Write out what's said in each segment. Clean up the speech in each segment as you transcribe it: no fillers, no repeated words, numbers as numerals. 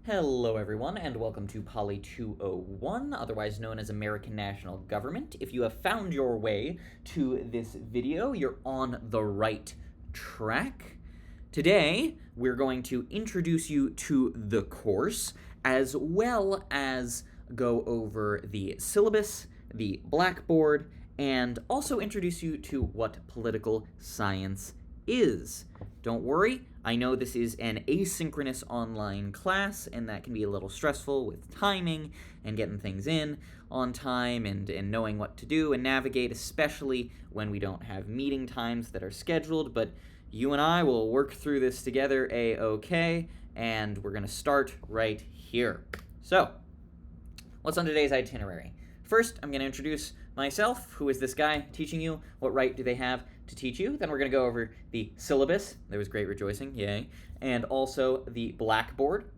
Hello everyone, and welcome to Poly 201, otherwise known as American National Government. If you have found your way to this video, you're on the right track. Today, we're going to introduce you to the course, as well as go over the syllabus, the blackboard, and also introduce you to what political science is. Don't worry, I know this is an asynchronous online class, and that can be a little stressful with timing and getting things in on time and knowing what to do and navigate, especially when we don't have meeting times that are scheduled, but you and I will work through this together a-okay, and we're going to start right here. So, what's on today's itinerary? First, I'm going to introduce myself. Who is this guy teaching you? What right do they have to teach you? Then we're going to go over the syllabus. There was great rejoicing, yay. And also the blackboard.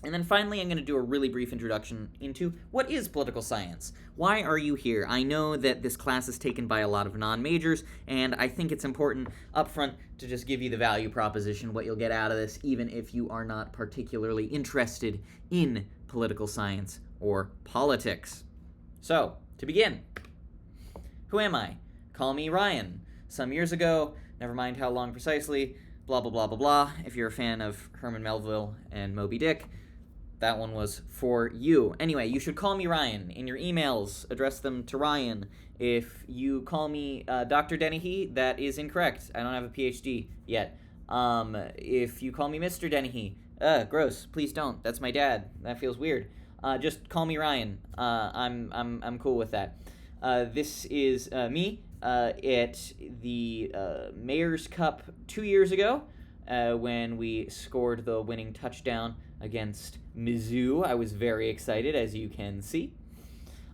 And then finally, I'm going to do a really brief introduction into what is political science. Why are you here? I know that this class is taken by a lot of non-majors, and I think it's important up front to just give you the value proposition, what you'll get out of this, even if you are not particularly interested in political science or politics. So, to begin, who am I? Call me Ryan. Some years ago, never mind how long precisely, blah, blah, blah, blah, blah. If you're a fan of Herman Melville and Moby Dick, that one was for you. Anyway, you should call me Ryan. In your emails, address them to Ryan. If you call me Dr. Dennehy, that is incorrect. I don't have a PhD yet. If you call me Mr. Dennehy, gross. Please don't. That's my dad. That feels weird. Just call me Ryan. I'm cool with that. This is me at the Mayor's Cup 2 years ago when we scored the winning touchdown against Mizzou. I was very excited, as you can see.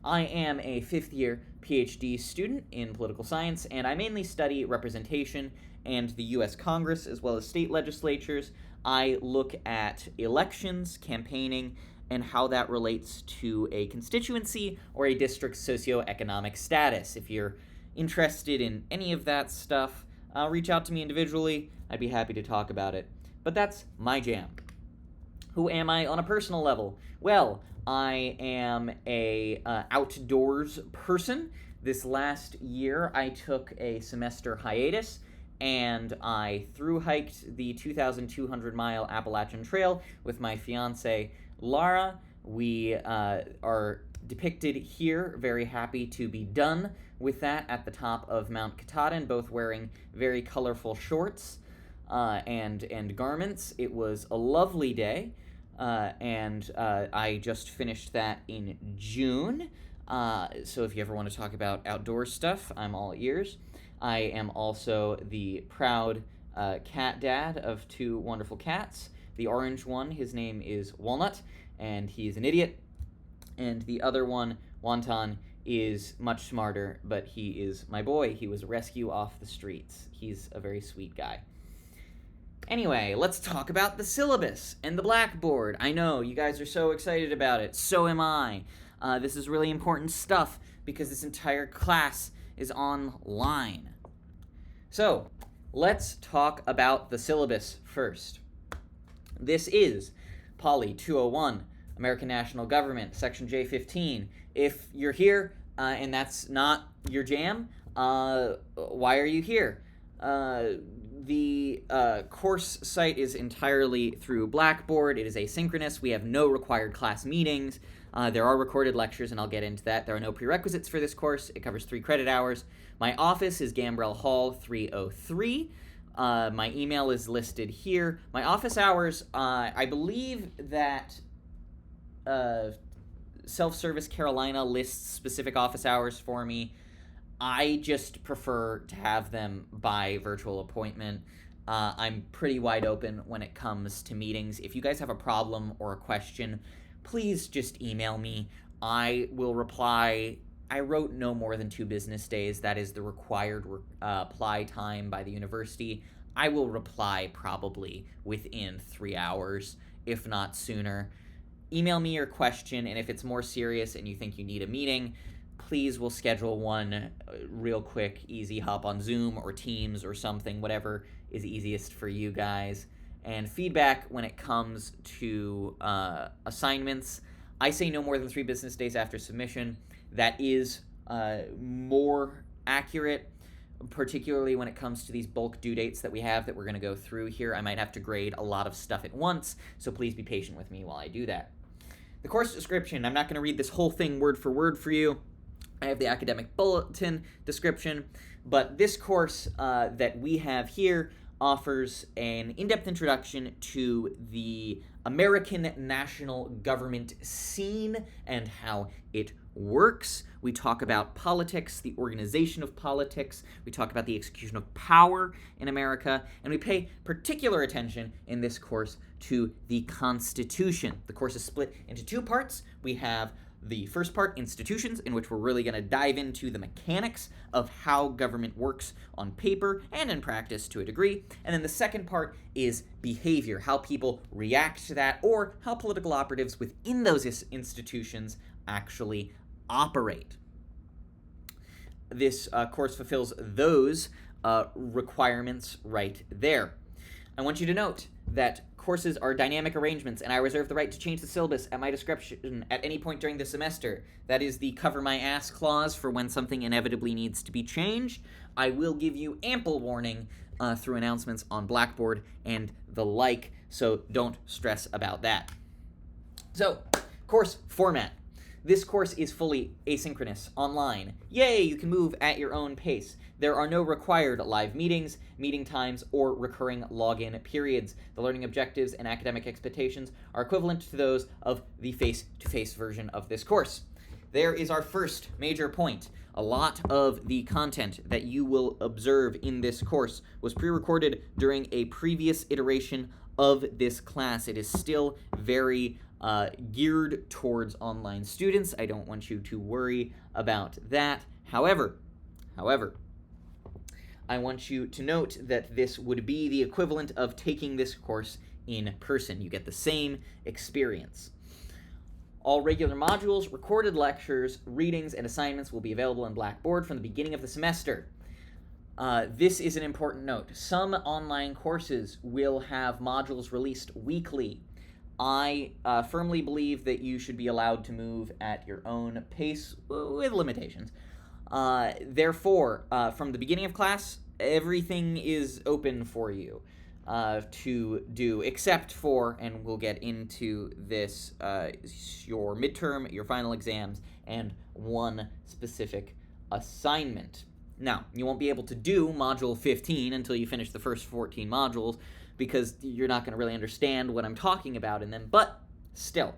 I am a fifth-year PhD student in political science, and I mainly study representation and the U.S. Congress as well as state legislatures. I look at elections, campaigning, and how that relates to a constituency or a district's socioeconomic status. If you're interested in any of that stuff, reach out to me individually. I'd be happy to talk about it. But that's my jam. Who am I on a personal level? Well, I am a outdoors person. This last year, I took a semester hiatus, and I thru-hiked the 2,200-mile Appalachian Trail with my fiancée, Lara. We are depicted here, very happy to be done with that at the top of Mount Katahdin, both wearing very colorful shorts and garments. It was a lovely day, and I just finished that in June. So if you ever want to talk about outdoor stuff, I'm all ears. I am also the proud cat dad of two wonderful cats. The orange one, his name is Walnut, and he's an idiot. And the other one, Wonton, is much smarter, but he is my boy. He was a rescue off the streets. He's a very sweet guy. Anyway, let's talk about the syllabus and the blackboard. I know, you guys are so excited about it. So am I. This is really important stuff because this entire class is online. So, let's talk about the syllabus first. This is Poly 201, American National Government, Section J15. If you're here and that's not your jam, why are you here? The course site is entirely through Blackboard. It is asynchronous. We have no required class meetings. There are recorded lectures, and I'll get into that. There are no prerequisites for this course. It covers 3 credit hours. My office is Gambrell Hall 303. My email is listed here. My office hours, I believe that Self-Service Carolina lists specific office hours for me. I just prefer to have them by virtual appointment. I'm pretty wide open when it comes to meetings. If you guys have a problem or a question, please just email me. I will reply. I wrote no more than 2 business days. That is the required apply time by the university. I will reply probably within 3 hours, if not sooner. Email me your question, and if it's more serious and you think you need a meeting, please we'll schedule one real quick, easy, hop on Zoom or Teams or something, whatever is easiest for you guys. And feedback when it comes to assignments, I say no more than 3 business days after submission. That is more accurate, particularly when it comes to these bulk due dates that we have that we're going to go through here. I might have to grade a lot of stuff at once, so please be patient with me while I do that. The course description, I'm not going to read this whole thing word for word for you. I have the academic bulletin description, but this course that we have here offers an in-depth introduction to the American national government scene and how it works. We talk about politics, the organization of politics. We talk about the execution of power in America, and we pay particular attention in this course to the Constitution. The course is split into 2 parts. We have the first part, institutions, in which we're really going to dive into the mechanics of how government works on paper and in practice to a degree. And then the second part is behavior, how people react to that, or how political operatives within those institutions actually operate. This course fulfills those requirements right there. I want you to note that courses are dynamic arrangements, and I reserve the right to change the syllabus at my discretion at any point during the semester. That is the cover my ass clause for when something inevitably needs to be changed. I will give you ample warning through announcements on Blackboard and the like, so don't stress about that. So, course format. This course is fully asynchronous, online. Yay, you can move at your own pace. There are no required live meetings, meeting times, or recurring login periods. The learning objectives and academic expectations are equivalent to those of the face-to-face version of this course. There is our first major point. A lot of the content that you will observe in this course was pre-recorded during a previous iteration of this class. It is still very geared towards online students. I don't want you to worry about that. However, I want you to note that this would be the equivalent of taking this course in person. You get the same experience. All regular modules, recorded lectures, readings, and assignments will be available on Blackboard from the beginning of the semester. This is an important note. Some online courses will have modules released weekly. I firmly believe that you should be allowed to move at your own pace with limitations. Therefore, from the beginning of class, everything is open for you to do, except for, and we'll get into this, your midterm, your final exams, and one specific assignment. Now, you won't be able to do Module 15 until you finish the first 14 modules, because you're not going to really understand what I'm talking about in them, but still,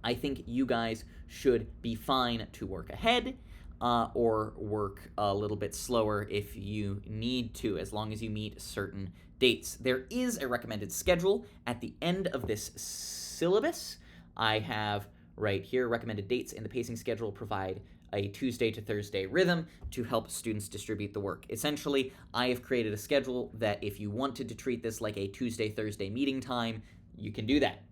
I think you guys should be fine to work ahead or work a little bit slower if you need to, as long as you meet certain dates. There is a recommended schedule at the end of this syllabus. I have right here recommended dates in the pacing schedule provide a Tuesday to Thursday rhythm to help students distribute the work. Essentially, I have created a schedule that if you wanted to treat this like a Tuesday-Thursday meeting time, you can do that.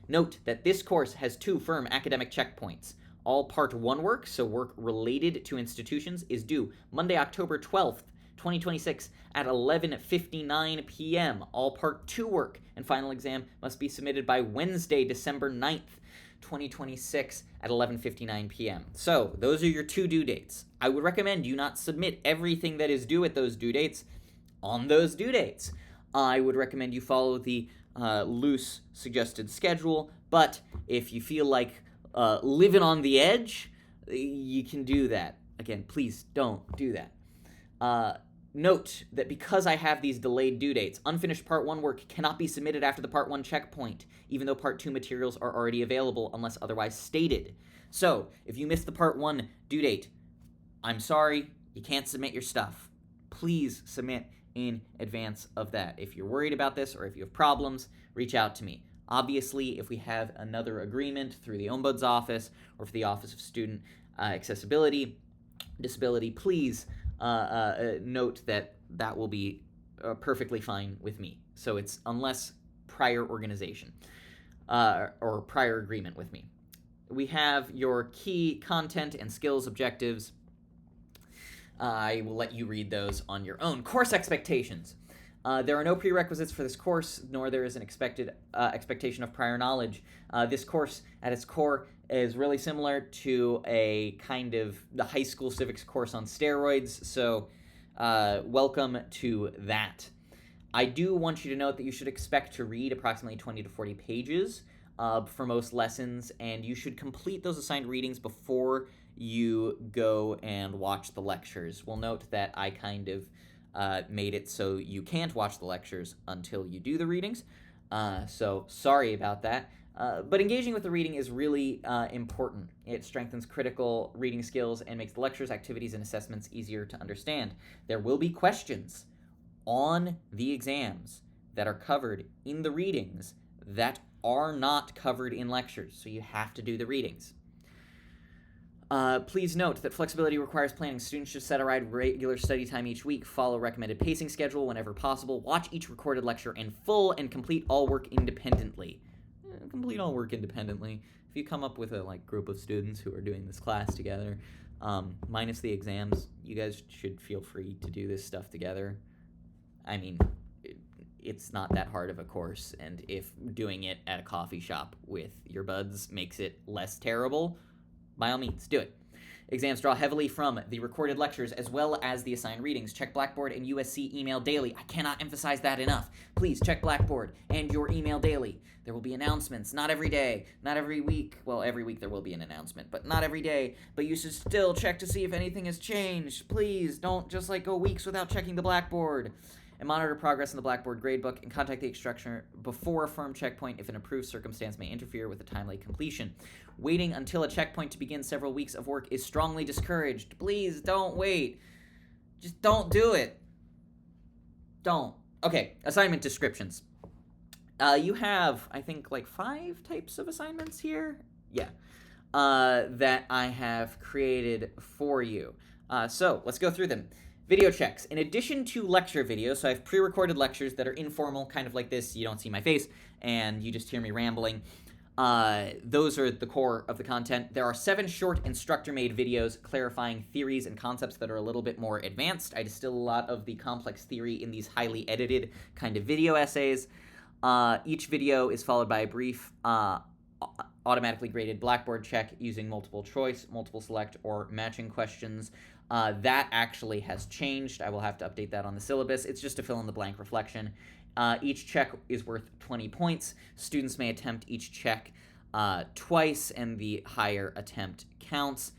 Note that this course has 2 firm academic checkpoints. All Part 1 work, so work related to institutions, is due Monday, October 12th, 2026 at 11:59 p.m. All Part 2 work and final exam must be submitted by Wednesday, December 9th, 2026 at 11:59 p.m. So, those are your 2 due dates. I would recommend you not submit everything that is due at those due dates on those due dates. I would recommend you follow the loose suggested schedule, but if you feel like living on the edge, you can do that. Again, please don't do that. Note that because I have these delayed due dates, unfinished Part 1 work cannot be submitted after the Part 1 checkpoint, even though Part 2 materials are already available unless otherwise stated. So, if you missed the Part 1 due date, I'm sorry, you can't submit your stuff. Please submit in advance of that. If you're worried about this or if you have problems, reach out to me. Obviously, if we have another agreement through the Ombuds's office or for the Office of Student Accessibility, Disability, please note that that will be perfectly fine with me. So it's unless prior organization or prior agreement with me. We have your key content and skills objectives. I will let you read those on your own. Course expectations. There are no prerequisites for this course, nor there is an expectation of prior knowledge. This course, at its core, is really similar to a kind of the high school civics course on steroids, so welcome to that. I do want you to note that you should expect to read approximately 20 to 40 pages for most lessons, and you should complete those assigned readings before you go and watch the lectures. We'll note that I kind of made it so you can't watch the lectures until you do the readings, so sorry about that. But engaging with the reading is really important. It strengthens critical reading skills and makes the lectures, activities, and assessments easier to understand. There will be questions on the exams that are covered in the readings that are not covered in lectures, so you have to do the readings. Please note that flexibility requires planning. Students should set aside regular study time each week, follow recommended pacing schedule whenever possible, watch each recorded lecture in full, and complete all work independently. Complete all work independently. If you come up with a group of students who are doing this class together, minus the exams, you guys should feel free to do this stuff together. I mean, it's not that hard of a course, and if doing it at a coffee shop with your buds makes it less terrible, by all means, do it. Exams draw heavily from the recorded lectures as well as the assigned readings. Check Blackboard and USC email daily. I cannot emphasize that enough. Please check Blackboard and your email daily. There will be announcements, not every day, not every week. Well, every week there will be an announcement, but not every day. But you should still check to see if anything has changed. Please don't just go weeks without checking the Blackboard. And monitor progress in the Blackboard gradebook and contact the instructor before a firm checkpoint if an approved circumstance may interfere with the timely completion. Waiting until a checkpoint to begin several weeks of work is strongly discouraged. Please don't wait. Just don't do it. Don't. Okay, assignment descriptions. You have, I think, 5 types of assignments here. Yeah. That I have created for you. So let's go through them. Video checks. In addition to lecture videos, so I have pre-recorded lectures that are informal, kind of like this. You don't see my face, and you just hear me rambling. Those are the core of the content. There are 7 short instructor-made videos clarifying theories and concepts that are a little bit more advanced. I distill a lot of the complex theory in these highly edited kind of video essays. Each video is followed by a brief automatically graded Blackboard check using multiple choice, multiple select, or matching questions. That actually has changed. I will have to update that on the syllabus. It's just a fill-in-the-blank reflection. Each check is worth 20 points. Students may attempt each check twice, and the higher attempt counts.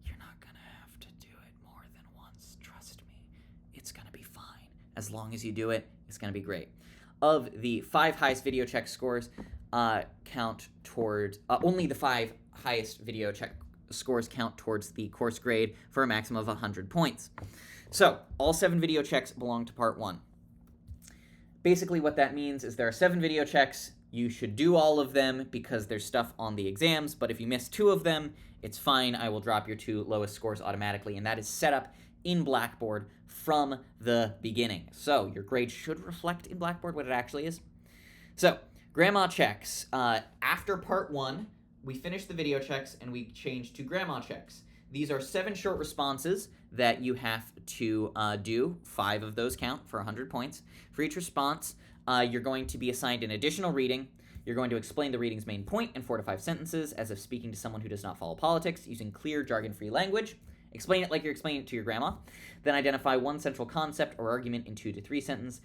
You're not going to have to do it more than once. Trust me. It's going to be fine. As long as you do it, it's going to be great. Of the 5 highest video check scores, count towards only the 5 highest video check scores count towards the course grade for a maximum of 100 points. So, all 7 video checks belong to part 1. Basically what that means is there are 7 video checks. You should do all of them because there's stuff on the exams, but if you miss 2 of them, it's fine. I will drop your 2 lowest scores automatically, and that is set up in Blackboard from the beginning. So, your grade should reflect in Blackboard what it actually is. So, grandma checks. After part 1, we finish the video checks and we change to grandma checks. These are 7 short responses that you have to do. 5 of those count for 100 points. For each response, you're going to be assigned an additional reading. You're going to explain the reading's main point in 4 to 5 sentences as if speaking to someone who does not follow politics using clear, jargon-free language. Explain it like you're explaining it to your grandma. Then identify one central concept or argument in 2 to 3 sentences.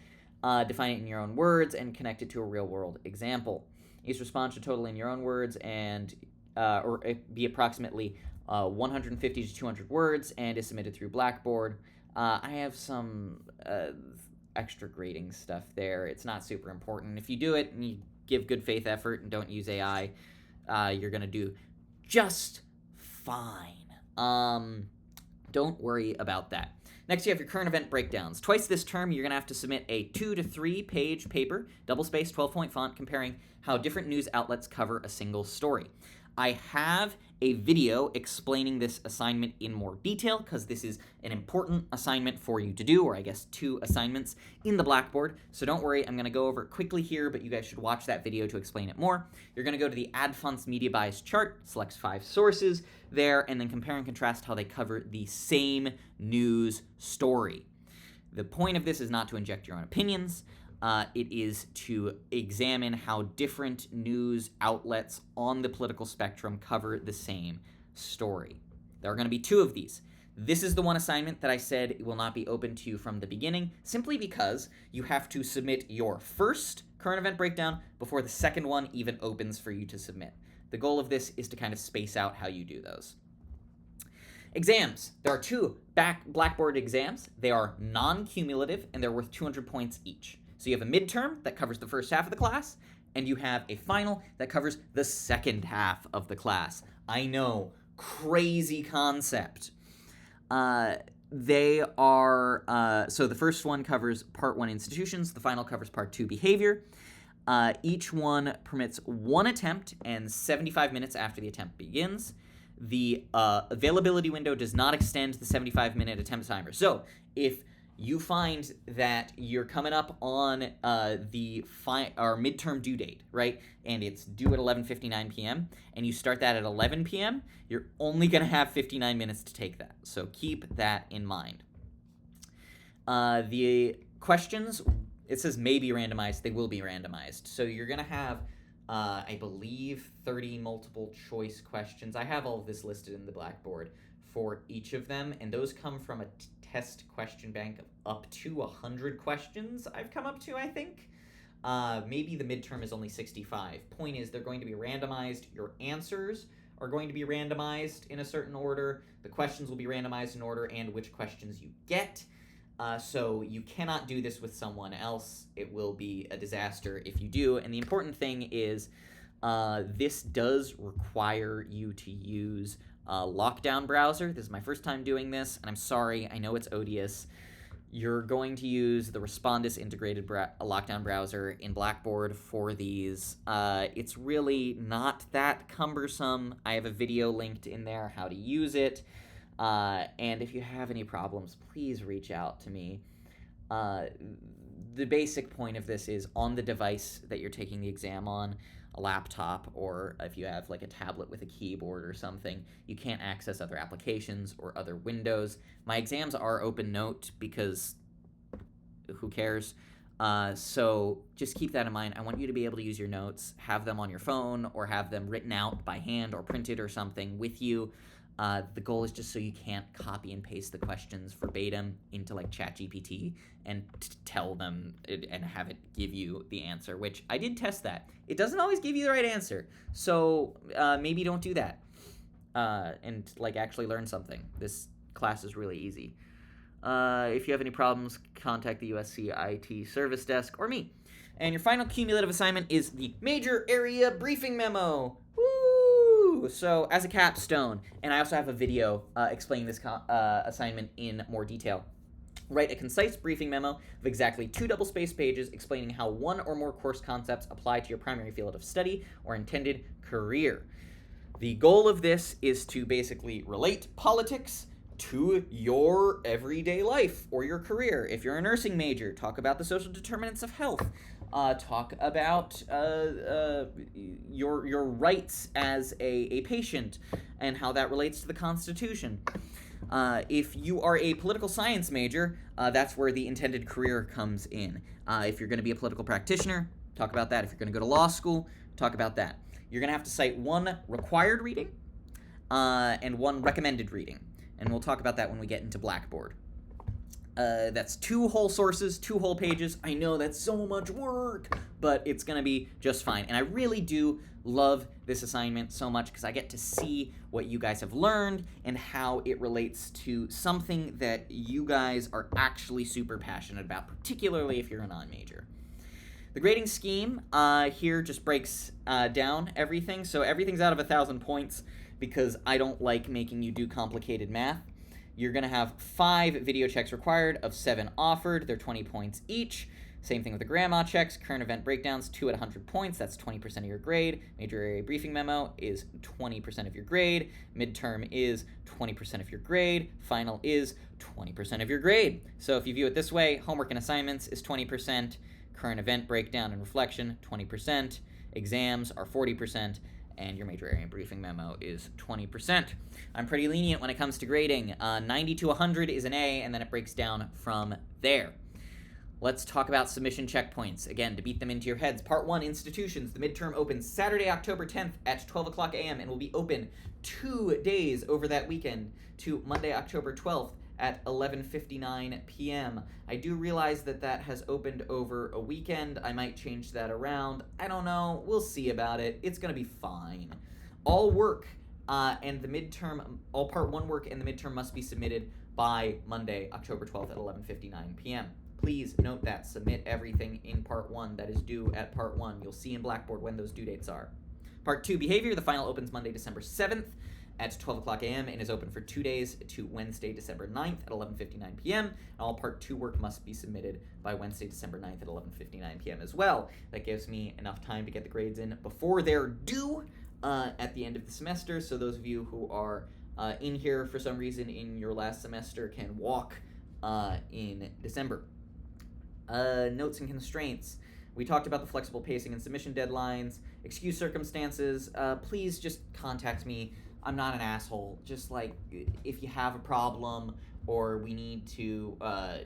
Define it in your own words and connect it to a real-world example. Each response should total in your own words and or be approximately 150 to 200 words and is submitted through Blackboard. I have some extra grading stuff there. It's not super important. If you do it and you give good faith effort and don't use AI, you're going to do just fine. Don't worry about that. Next, you have your current event breakdowns. Twice this term, you're going to have to submit a 2 to 3 page paper, double-spaced, 12-point font, comparing how different news outlets cover a single story. I have a video explaining this assignment in more detail because this is an important assignment for you to do, or I guess 2 assignments in the Blackboard. So don't worry, I'm going to go over it quickly here, but you guys should watch that video to explain it more. You're going to go to the Ad Fonts Media Bias chart, select 5 sources there, and then compare and contrast how they cover the same news story. The point of this is not to inject your own opinions. It is to examine how different news outlets on the political spectrum cover the same story. There are going to be 2 of these. This is the one assignment that I said will not be open to you from the beginning, simply because you have to submit your first current event breakdown before the second one even opens for you to submit. The goal of this is to kind of space out how you do those. Exams. There are 2 Blackboard exams. They are non-cumulative, and they're worth 200 points each. So you have a midterm that covers the first half of the class, and you have a final that covers the second half of the class. I know, crazy concept. They are, so the first one covers Part 1 institutions, the final covers Part 2 behavior. Each one permits 1 attempt and 75 minutes after the attempt begins. The availability window does not extend the 75-minute attempt timer. So if you find that you're coming up on our midterm due date, right, and it's due at 11:59 p.m., and you start that at 11 p.m., you're only going to have 59 minutes to take that. So keep that in mind. The questions, it says may be randomized. They will be randomized. So you're going to have, I believe, 30 multiple choice questions. I have all of this listed in the Blackboard for each of them, and those come from a test question bank of up to 100 questions I've come up to, I think. Maybe the midterm is only 65. Point is, they're going to be randomized. Your answers are going to be randomized in a certain order. The questions will be randomized in order, and which questions you get. So you cannot do this with someone else. It will be a disaster if you do. And the important thing is, this does require you to use Lockdown browser. This is my first time doing this, and I'm sorry, I know it's odious. You're going to use the Respondus integrated Lockdown browser in Blackboard for these. It's really not that cumbersome. I have a video linked in there how to use it, and if you have any problems, please reach out to me. The basic point of this is on the device that you're taking the exam on, a laptop, or if you have like a tablet with a keyboard or something, you can't access other applications or other windows. My exams are OpenNote because who cares? So just keep that in mind. I want you to be able to use your notes, have them on your phone, or have them written out by hand or printed or something with you. The goal is just so you can't copy and paste the questions verbatim into like ChatGPT and tell them and have it give you the answer, which I did test that. It doesn't always give you the right answer. So maybe don't do that and like actually learn something. This class is really easy. If you have any problems, contact the USC IT service desk or me. And your final cumulative assignment is the major area briefing memo. So as a capstone, and I also have a video explaining this assignment in more detail. Write a concise briefing memo of exactly 2 double-spaced pages explaining how 1 or more course concepts apply to your primary field of study or intended career. The goal of this is to basically relate politics to your everyday life or your career. If you're a nursing major, talk about the social determinants of health. Talk about your rights as a patient and how that relates to the Constitution. If you are a political science major, that's where the intended career comes in. If you're going to be a political practitioner, talk about that. If you're going to go to law school, talk about that. You're going to have to cite 1 required reading and 1 recommended reading. And we'll talk about that when we get into Blackboard. That's 2 whole sources, 2 whole pages. I know that's so much work, but it's going to be just fine. And I really do love this assignment so much because I get to see what you guys have learned and how it relates to something that you guys are actually super passionate about, particularly if you're a non-major. The grading scheme here just breaks down everything. So everything's out of 1,000 points because I don't like making you do complicated math. You're going to have 5 video checks required of 7 offered. They're 20 points each. Same thing with the grandma checks. Current event breakdowns, 2 at 100 points. That's 20% of your grade. Major area briefing memo is 20% of your grade. Midterm is 20% of your grade. Final is 20% of your grade. So if you view it this way, homework and assignments is 20%. Current event breakdown and reflection, 20%. Exams are 40%. and your major area briefing memo is 20%. I'm pretty lenient when it comes to grading. 90 to 100 is an A, and then it breaks down from there. Let's talk about submission checkpoints. Again, to beat them into your heads. Part 1, institutions. The midterm opens Saturday, October 10th at 12 o'clock a.m. and will be open 2 days over that weekend to Monday, October 12th at 11:59 p.m. I do realize that that has opened over a weekend. I might change that around. I don't know. We'll see about it. It's going to be fine. All work and the midterm, all Part 1 work and the midterm must be submitted by Monday, October 12th at 11:59 p.m. Please note that. Submit everything in Part 1 that is due at Part 1. You'll see in Blackboard when those due dates are. Part 2, behavior. The final opens Monday, December 7th at 12 o'clock a.m. and is open for 2 days to Wednesday, December 9th at 11:59 p.m. And all Part 2 work must be submitted by Wednesday, December 9th at 11:59 p.m. as well. That gives me enough time to get the grades in before they're due at the end of the semester, so those of you who are in here for some reason in your last semester can walk in December. Notes and constraints. We talked about the flexible pacing and submission deadlines. Excuse circumstances. Please just contact me. I'm not an asshole. Just like if you have a problem or we need to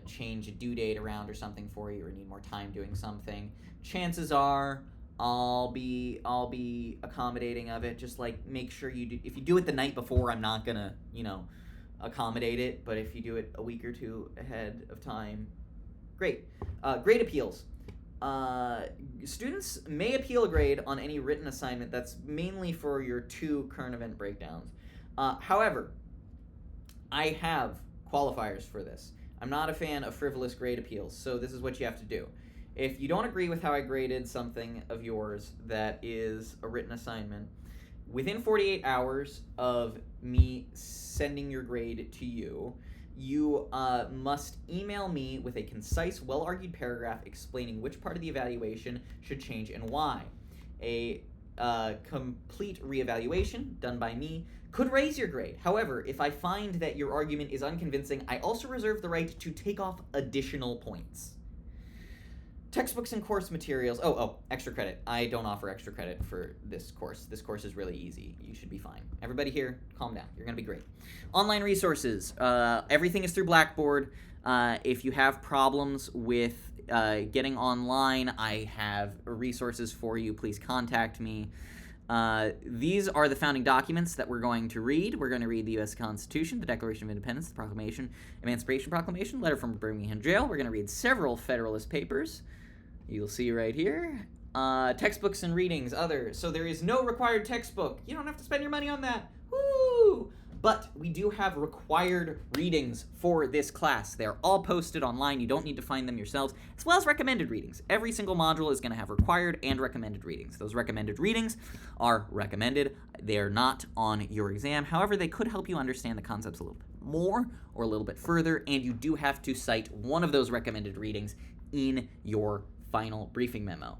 change a due date around or something for you or need more time doing something, chances are I'll be accommodating of it. Just like make sure you do. If you do it the night before, I'm not gonna accommodate it. But if you do it a week or two ahead of time, great. Grade appeals. Students may appeal a grade on any written assignment. That's mainly for your 2 current event breakdowns. However, I have qualifiers for this. I'm not a fan of frivolous grade appeals, so this is what you have to do. If you don't agree with how I graded something of yours that is a written assignment, within 48 hours of me sending your grade to you, you must email me with a concise, well-argued paragraph explaining which part of the evaluation should change and why. A complete reevaluation done by me could raise your grade. However, if I find that your argument is unconvincing, I also reserve the right to take off additional points. Textbooks and course materials. Extra credit. I don't offer extra credit for this course. This course is really easy. You should be fine. Everybody here, calm down. You're going to be great. Online resources. Everything is through Blackboard. If you have problems with getting online, I have resources for you. Please contact me. These are the founding documents that we're going to read. We're going to read the U.S. Constitution, the Declaration of Independence, the Proclamation, Emancipation Proclamation, letter from Birmingham Jail. We're going to read several Federalist Papers. You'll see right here. Textbooks and readings, other. So there is no required textbook. You don't have to spend your money on that. Woo! But we do have required readings for this class. They're all posted online. You don't need to find them yourselves, as well as recommended readings. Every single module is going to have required and recommended readings. Those recommended readings are recommended. They are not on your exam. However, they could help you understand the concepts a little bit more or a little bit further, and you do have to cite one of those recommended readings in your final briefing memo.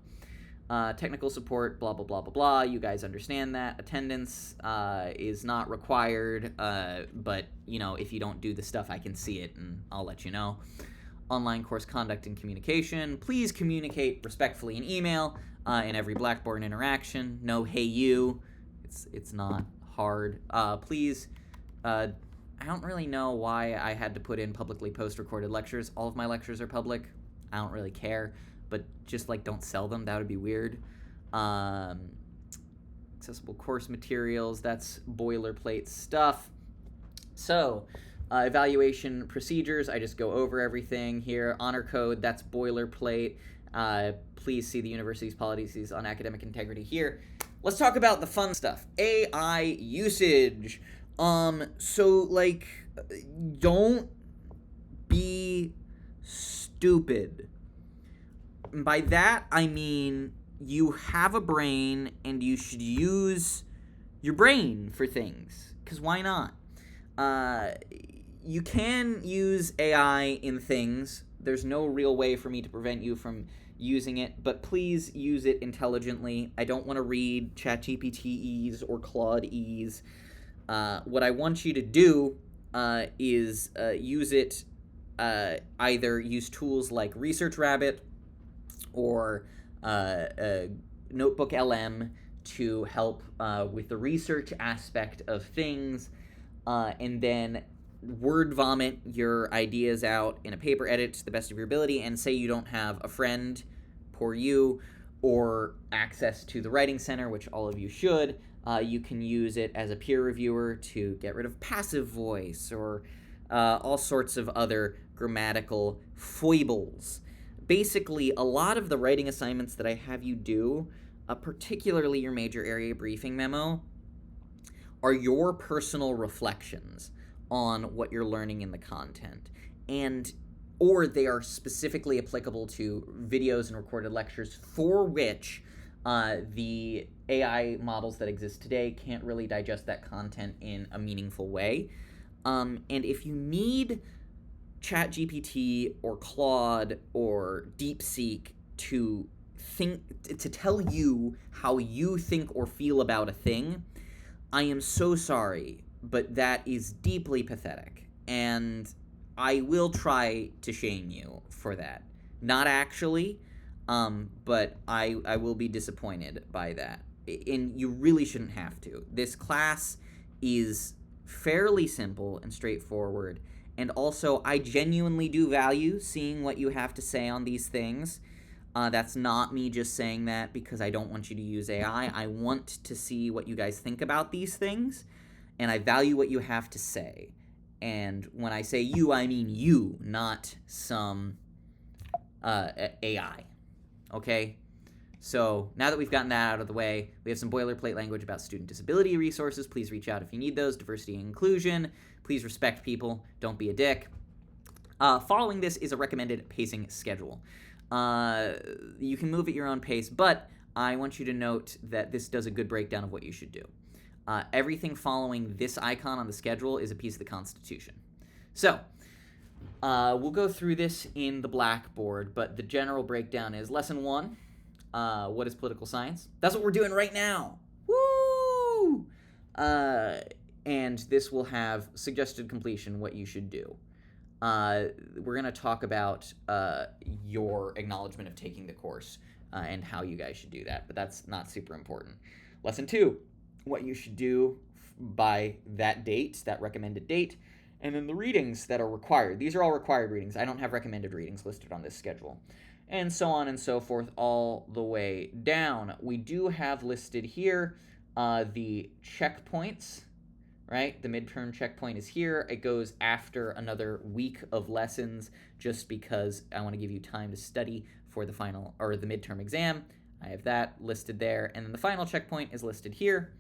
Technical support, blah, blah, blah, blah, blah. You guys understand that. Attendance is not required, but, if you don't do the stuff, I can see it, and I'll let you know. Online course conduct and communication. Please communicate respectfully in email in every Blackboard interaction. No, hey, you. It's not hard. Please, I don't really know why I had to put in publicly post-recorded lectures. All of my lectures are public. I don't really care. But just, don't sell them. That would be weird. Accessible course materials. That's boilerplate stuff. So, evaluation procedures. I just go over everything here. Honor code. That's boilerplate. Please see the university's policies on academic integrity here. Let's talk about the fun stuff. AI usage. Don't be stupid. By that, I mean you have a brain and you should use your brain for things, because why not? You can use AI in things. There's no real way for me to prevent you from using it, but please use it intelligently. I don't want to read ChatGPT's or Claude's. What I want you to do is use it, either use tools like ResearchRabbit or Notebook LM to help with the research aspect of things, and then word vomit your ideas out in a paper edit to the best of your ability, and say you don't have a friend, poor you, or access to the Writing Center, which all of you should, you can use it as a peer reviewer to get rid of passive voice or all sorts of other grammatical foibles. Basically, a lot of the writing assignments that I have you do, particularly your major area briefing memo, are your personal reflections on what you're learning in the content, or they are specifically applicable to videos and recorded lectures for which the AI models that exist today can't really digest that content in a meaningful way. And if you need ChatGPT or Claude or DeepSeek to tell you how you think or feel about a thing, I am so sorry, but that is deeply pathetic, and I will try to shame you for that. Not actually, but I will be disappointed by that. And you really shouldn't have to. This class is fairly simple and straightforward, and also I genuinely do value seeing what you have to say on these things. That's not me just saying that because I don't want you to use AI. I want to see what you guys think about these things, and I value what you have to say. And when I say you, I mean you, not some AI. Okay? So now that we've gotten that out of the way, we have some boilerplate language about student disability resources. Please reach out if you need those. Diversity and inclusion. Please respect people. Don't be a dick. Following this is a recommended pacing schedule. You can move at your own pace, but I want you to note that this does a good breakdown of what you should do. Everything following this icon on the schedule is a piece of the Constitution. So, we'll go through this in the Blackboard, but the general breakdown is Lesson 1, what is political science? That's what we're doing right now. Woo! And this will have suggested completion, what you should do. We're going to talk about your acknowledgement of taking the course and how you guys should do that, but that's not super important. Lesson 2, what you should do by that date, that recommended date, and then the readings that are required. These are all required readings. I don't have recommended readings listed on this schedule. And so on and so forth all the way down. We do have listed here the checkpoints, right? The midterm checkpoint is here. It goes after another week of lessons just because I want to give you time to study for the final or the midterm exam. I have that listed there. And then the final checkpoint is listed here.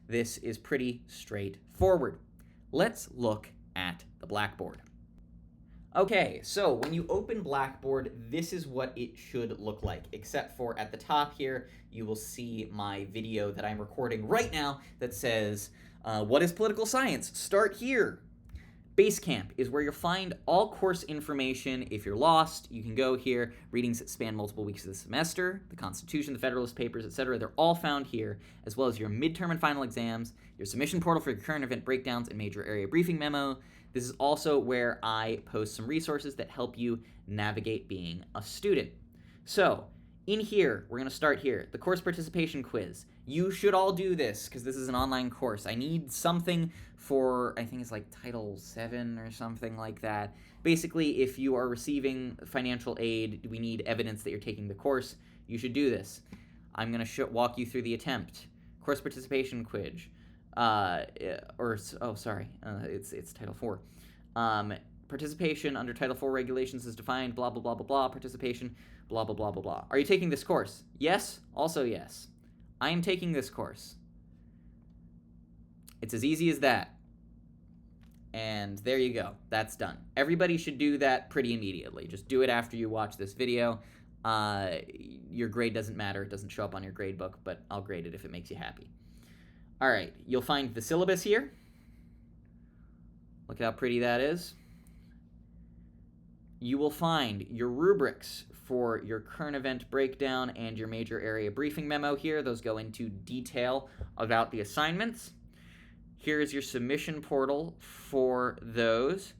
This is pretty straightforward. Let's look at the Blackboard. Okay, so when you open Blackboard, this is what it should look like, except for at the top here, you will see my video that I'm recording right now that says, what is political science? Start here. Basecamp is where you'll find all course information. If you're lost, you can go here. Readings that span multiple weeks of the semester, the Constitution, the Federalist Papers, etc. They're all found here, as well as your midterm and final exams, your submission portal for your current event breakdowns and major area briefing memo. This is also where I post some resources that help you navigate being a student. So, in here, we're going to start here. The course participation quiz. You should all do this because this is an online course. I need something for, I think it's like Title VII or something like that. Basically, if you are receiving financial aid, we need evidence that you're taking the course. You should do this. I'm going to walk you through the attempt. Course participation quiz. It's Title IV. Participation under Title IV regulations is defined, blah, blah, blah, blah, blah. Participation, blah, blah, blah, blah, blah. Are you taking this course? Yes? Also yes. I am taking this course. It's as easy as that. And there you go. That's done. Everybody should do that pretty immediately. Just do it after you watch this video. Your grade doesn't matter. It doesn't show up on your grade book, but I'll grade it if it makes you happy. All right. You'll find the syllabus here. Look how pretty that is. You will find your rubrics for your current event breakdown and your major area briefing memo here. Those go into detail about the assignments. Here is your submission portal for those.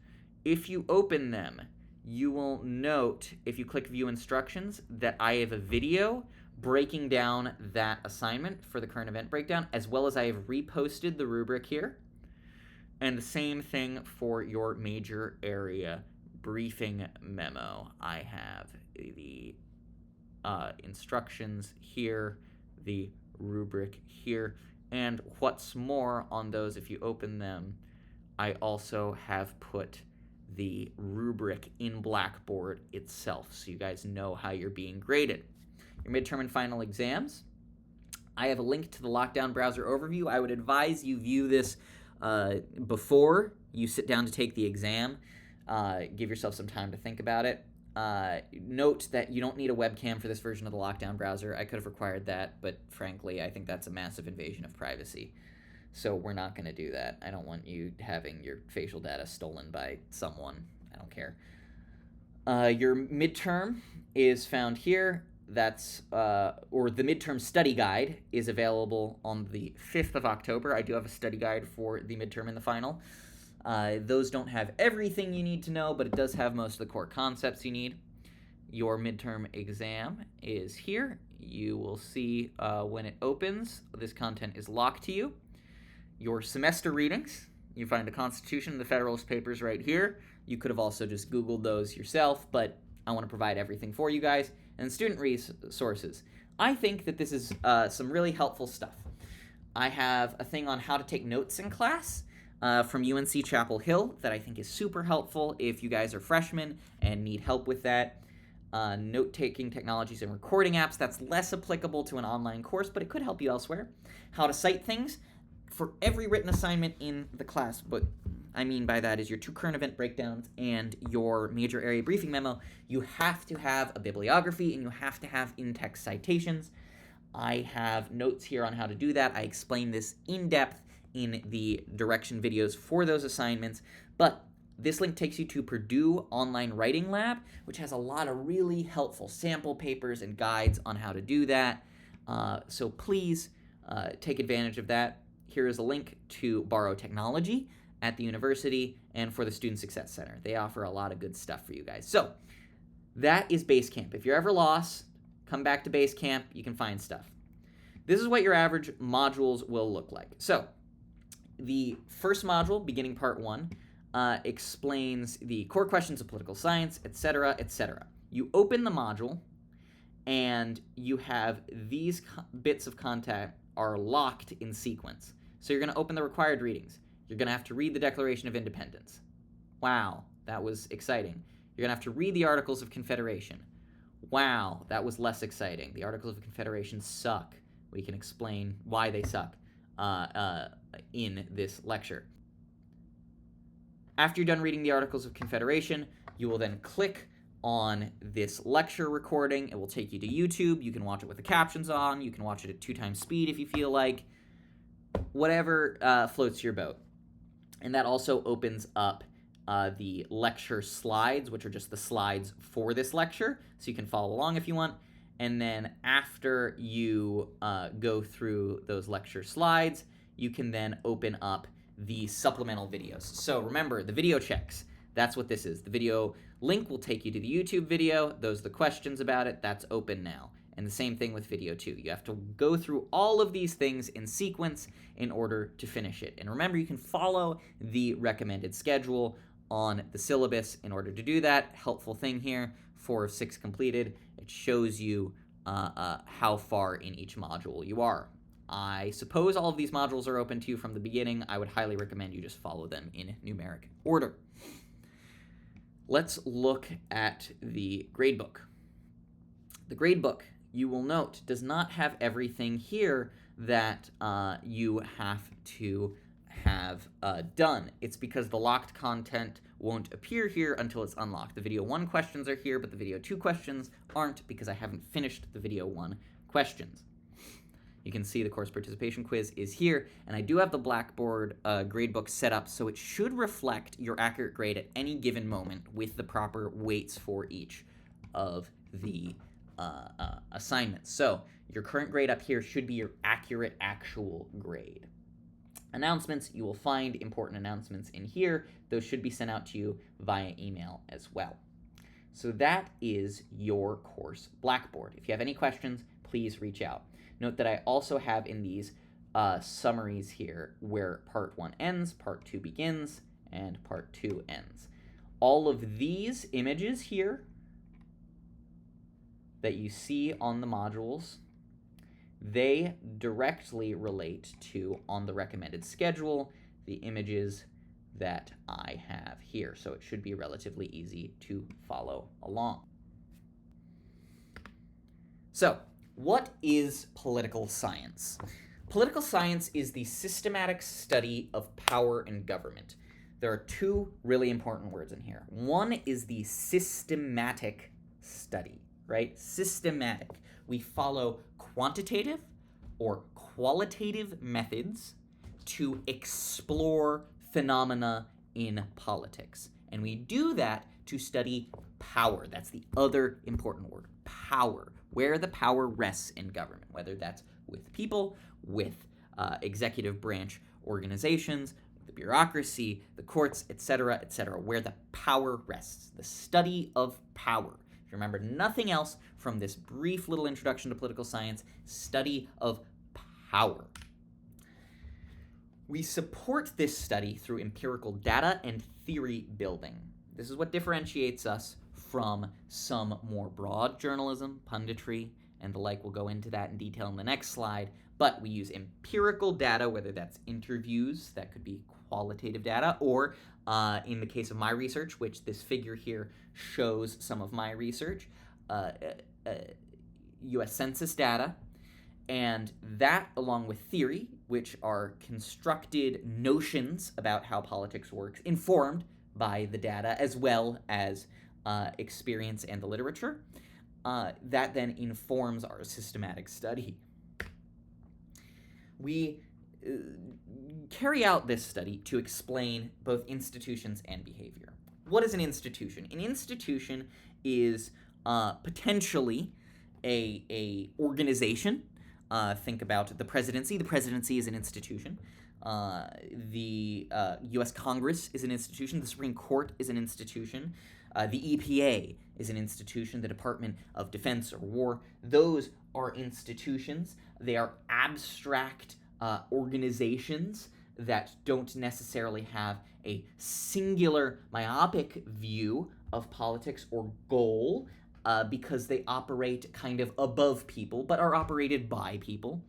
If you open them, you will note, if you click View Instructions, that I have a video breaking down that assignment for the current event breakdown, as well as I have reposted the rubric here. And the same thing for your major area briefing memo. I have the instructions here, the rubric here, and what's more on those, if you open them, I also have put the rubric in Blackboard itself, so you guys know how you're being graded. Your midterm and final exams, I have a link to the Lockdown Browser overview. I would advise you view this before you sit down to take the exam. Give yourself some time to think about it. Note that you don't need a webcam for this version of the Lockdown Browser. I could have required that, but frankly, I think that's a massive invasion of privacy. So we're not going to do that. I don't want you having your facial data stolen by someone. I don't care. Your midterm is found here. That's, or the midterm study guide is available on the 5th of October. I do have a study guide for the midterm and the final. Those don't have everything you need to know, but it does have most of the core concepts you need. Your midterm exam is here. You will see when it opens, this content is locked to you. Your semester readings, you find the Constitution and the Federalist Papers right here. You could have also just Googled those yourself, but I want to provide everything for you guys. And student resources. I think that this is some really helpful stuff. I have a thing on how to take notes in class from UNC Chapel Hill that I think is super helpful if you guys are freshmen and need help with that. Note-taking technologies and recording apps, that's less applicable to an online course, but it could help you elsewhere. How to cite things for every written assignment in the class. What I mean by that is your 2 current event breakdowns and your major area briefing memo. You have to have a bibliography and you have to have in-text citations. I have notes here on how to do that. I explain this in depth in the direction videos for those assignments, but this link takes you to Purdue Online Writing Lab, which has a lot of really helpful sample papers and guides on how to do that. So please take advantage of that. Here is a link to Borrow Technology at the university and for the Student Success Center. They offer a lot of good stuff for you guys. So that is Basecamp. If you're ever lost, come back to Basecamp. You can find stuff. This is what your average modules will look like. So the first module, beginning part 1, explains the core questions of political science, etc., etc. You open the module, and you have these bits of content are locked in sequence. So you're going to open the required readings. You're going to have to read the Declaration of Independence. Wow, that was exciting. You're going to have to read the Articles of Confederation. Wow, that was less exciting. The Articles of Confederation suck. We can explain why they suck in this lecture. After you're done reading the Articles of Confederation, you will then click on this lecture recording. It will take you to YouTube. You can watch it with the captions on. You can watch it at 2 times speed if you feel like. Whatever floats your boat. And that also opens up the lecture slides, which are just the slides for this lecture, so you can follow along if you want. And then after you go through those lecture slides, you can then open up the supplemental videos. So remember, the video checks, that's what this is. The video link will take you to the YouTube video. Those are the questions about it. That's open now. And the same thing with video 2. You have to go through all of these things in sequence in order to finish it. And remember, you can follow the recommended schedule on the syllabus in order to do that. Helpful thing here, 4 of 6 completed. It shows you how far in each module you are. I suppose all of these modules are open to you from the beginning. I would highly recommend you just follow them in numeric order. Let's look at the gradebook. The gradebook, you will note, does not have everything here that you have to have done. It's because the locked content won't appear here until it's unlocked. The video 1 questions are here, but the video 2 questions aren't because I haven't finished the video 1 questions. You can see the course participation quiz is here, and I do have the Blackboard gradebook set up, so it should reflect your accurate grade at any given moment with the proper weights for each of the assignments. So your current grade up here should be your accurate actual grade. Announcements, you will find important announcements in here. Those should be sent out to you via email as well. So that is your course Blackboard. If you have any questions, please reach out. Note that I also have in these summaries here where part 1 ends, part 2 begins, and part 2 ends. All of these images here that you see on the modules, they directly relate to, on the recommended schedule, the images that I have here. So it should be relatively easy to follow along. So, what is political science? Political science is the systematic study of power and government. There are two really important words in here. One is the systematic study, right? Systematic. We follow quantitative or qualitative methods to explore phenomena in politics. And we do that to study power. That's the other important word, power. Where the power rests in government, whether that's with people, with executive branch organizations, the bureaucracy, the courts, etc., where the power rests, the study of power. If you remember nothing else from this brief little introduction to political science, study of power. We support this study through empirical data and theory building. This is what differentiates us from some more broad journalism, punditry, and the like. We'll go into that in detail in the next slide. But we use empirical data, whether that's interviews, that could be qualitative data, or in the case of my research, which this figure here shows some of my research, U.S. Census data, and that along with theory, which are constructed notions about how politics works, informed by the data as well as experience and the literature, that then informs our systematic study. We carry out this study to explain both institutions and behavior. What is an institution? An institution is potentially a organization. Think about the presidency. The presidency is an institution. The U.S. Congress is an institution. The Supreme Court is an institution. The EPA is an institution. The Department of Defense or War. Those are institutions. They are abstract organizations that don't necessarily have a singular myopic view of politics or goal because they operate kind of above people, but are operated by people.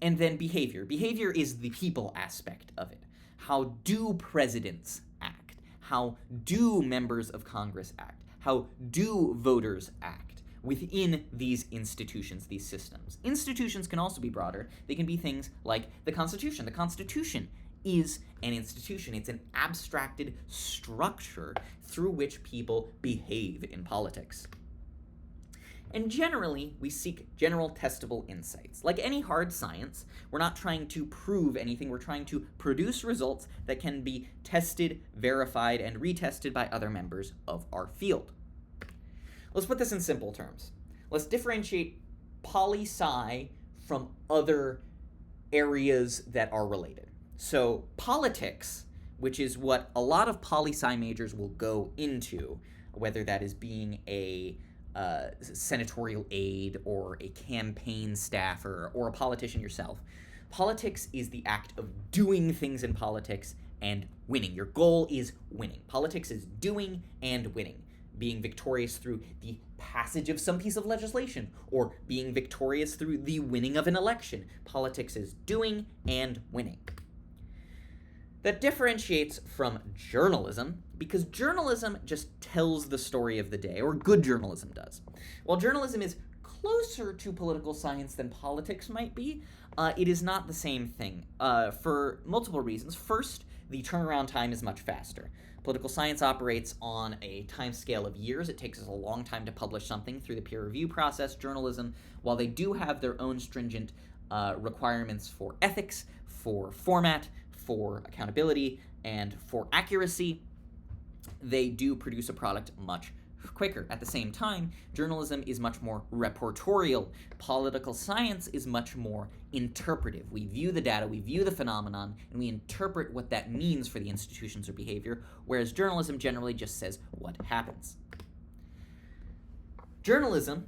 And then behavior. Behavior is the people aspect of it. How do presidents act? How do members of Congress act? How do voters act within these institutions, these systems? Institutions can also be broader. They can be things like the Constitution. The Constitution is an institution. It's an abstracted structure through which people behave in politics. And generally, we seek general testable insights. Like any hard science, we're not trying to prove anything. We're trying to produce results that can be tested, verified, and retested by other members of our field. Let's put this in simple terms. Let's differentiate poli-sci from other areas that are related. So politics, which is what a lot of poli-sci majors will go into, whether that is being a senatorial aide or a campaign staffer or a politician yourself. Politics is the act of doing things in politics and winning. Your goal is winning. Politics is doing and winning. Being victorious through the passage of some piece of legislation or being victorious through the winning of an election. Politics is doing and winning. That differentiates from journalism because journalism just tells the story of the day, or good journalism does. While journalism is closer to political science than politics might be, it is not the same thing for multiple reasons. First, the turnaround time is much faster. Political science operates on a time scale of years. It takes us a long time to publish something through the peer review process. Journalism, while they do have their own stringent requirements for ethics, for format, for accountability, and for accuracy, they do produce a product much quicker. At the same time, journalism is much more reportorial. Political science is much more interpretive. We view the data, we view the phenomenon, and we interpret what that means for the institutions or behavior, whereas journalism generally just says what happens. Journalism,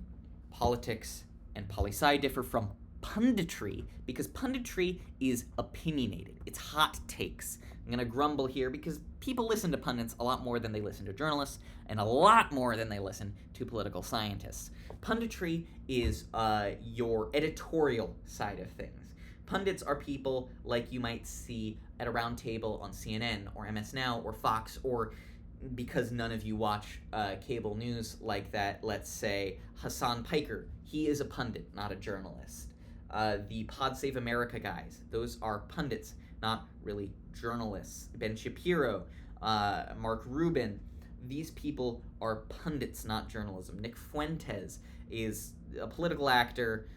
politics, and poli-sci differ from punditry because punditry is opinionated. It's hot takes. I'm going to grumble here because people listen to pundits a lot more than they listen to journalists and a lot more than they listen to political scientists. Punditry is your editorial side of things. Pundits are people like you might see at a round table on CNN or MS Now or Fox, or because none of you watch cable news like that, let's say Hassan Piker. He is a pundit, not a journalist. The Pod Save America guys, those are pundits, not really journalists. Ben Shapiro, Mark Rubin, these people are pundits, not journalism. Nick Fuentes is a political actor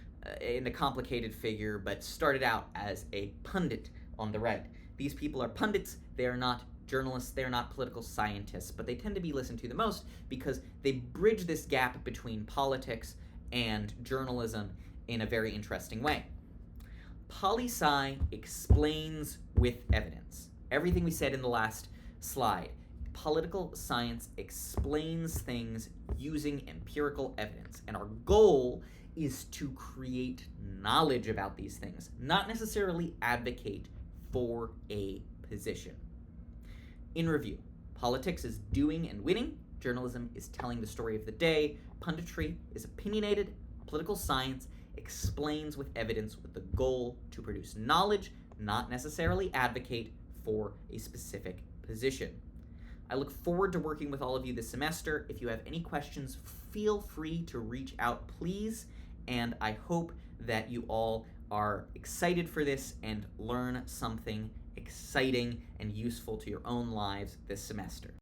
and a complicated figure, but started out as a pundit on the right. These people are pundits, they are not journalists, they're not political scientists, but they tend to be listened to the most because they bridge this gap between politics and journalism in a very interesting way. Poli-sci explains with evidence. Everything we said in the last slide. Political science explains things using empirical evidence, and our goal is to create knowledge about these things, not necessarily advocate for a position. In review, politics is doing and winning, journalism is telling the story of the day, punditry is opinionated, political science explains with evidence with the goal to produce knowledge, not necessarily advocate for a specific position. I look forward to working with all of you this semester. If you have any questions, feel free to reach out, please, and I hope that you all are excited for this and learn something exciting and useful to your own lives this semester.